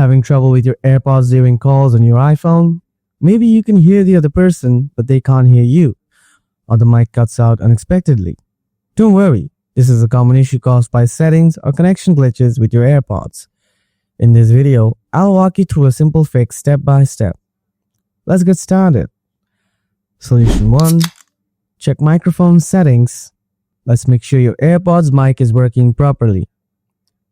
Having trouble with your AirPods during calls on your iPhone? Maybe you can hear the other person, but they can't hear you, or the mic cuts out unexpectedly. Don't worry, this is a common issue caused by settings or connection glitches with your AirPods. In this video, I'll walk you through a simple fix step by step. Let's get started. Solution 1. Check microphone settings. Let's make sure your AirPods mic is working properly.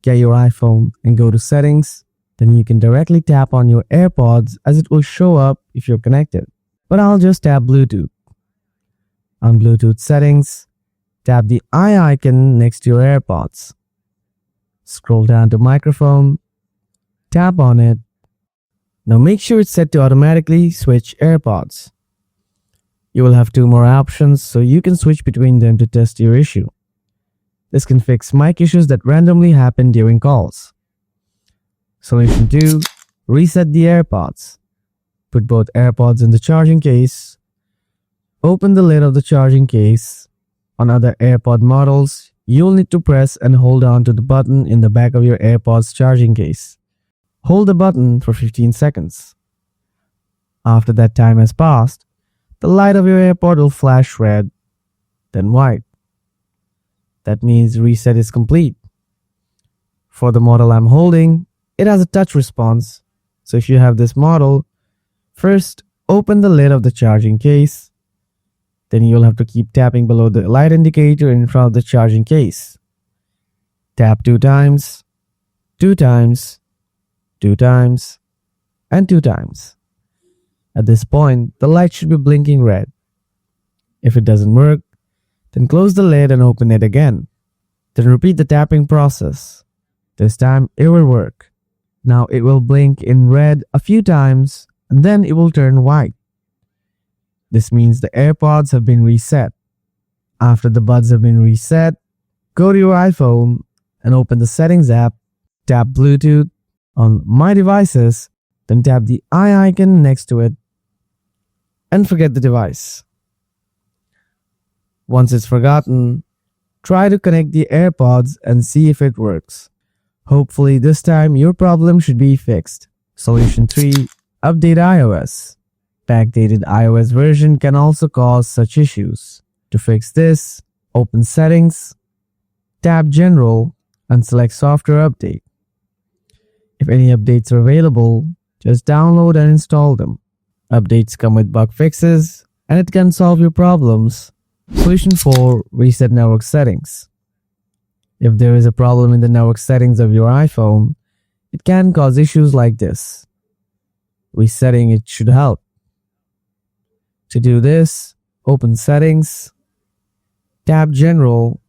Get your iPhone and go to settings. Then you can directly tap on your AirPods as it will show up if you're connected. But I'll just tap Bluetooth. On Bluetooth settings, tap the eye icon next to your AirPods. Scroll down to microphone, tap on it. Now make sure it's set to automatically switch AirPods. You will have 2 more options so you can switch between them to test your issue. This can fix mic issues that randomly happen during calls. Solution 2. Reset the AirPods. Put both AirPods in the charging case. Open the lid of the charging case. On other AirPod models, you'll need to press and hold on to the button in the back of your AirPods charging case. Hold the button for 15 seconds. After that time has passed, the light of your AirPod will flash red, then white. That means reset is complete. For the model I'm holding, it has a touch response, so if you have this model, first open the lid of the charging case, then you'll have to keep tapping below the light indicator in front of the charging case. Tap 2 times, 2 times, 2 times, and 2 times. At this point, the light should be blinking red. If it doesn't work, then close the lid and open it again. Then repeat the tapping process. This time it will work. Now it will blink in red a few times and then it will turn white. This means the AirPods have been reset. After the buds have been reset, go to your iPhone and open the settings app, tap Bluetooth on My Devices, then tap the eye icon next to it and forget the device. Once it's forgotten, try to connect the AirPods and see if it works. Hopefully this time your problem should be fixed. Solution 3. Update iOS. Backdated iOS version can also cause such issues. To fix this, open Settings, tap General and select Software Update. If any updates are available, just download and install them. Updates come with bug fixes and it can solve your problems. Solution 4. Reset network settings. If there is a problem in the network settings of your iPhone, it can cause issues like this. Resetting it should help. To do this, open Settings, tap General,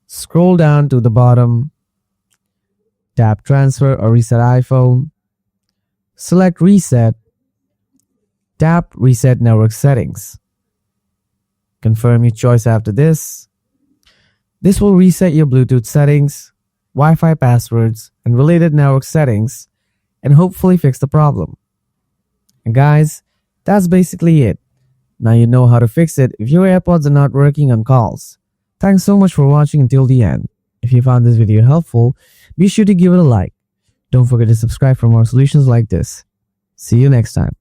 scroll down to the bottom, tap Transfer or Reset iPhone, select Reset, tap Reset Network Settings. Confirm your choice after this. This will reset your Bluetooth settings, Wi-Fi passwords, and related network settings, and hopefully fix the problem. And guys, that's basically it. Now you know how to fix it if your AirPods are not working on calls. Thanks so much for watching until the end. If you found this video helpful, be sure to give it a like. Don't forget to subscribe for more solutions like this. See you next time.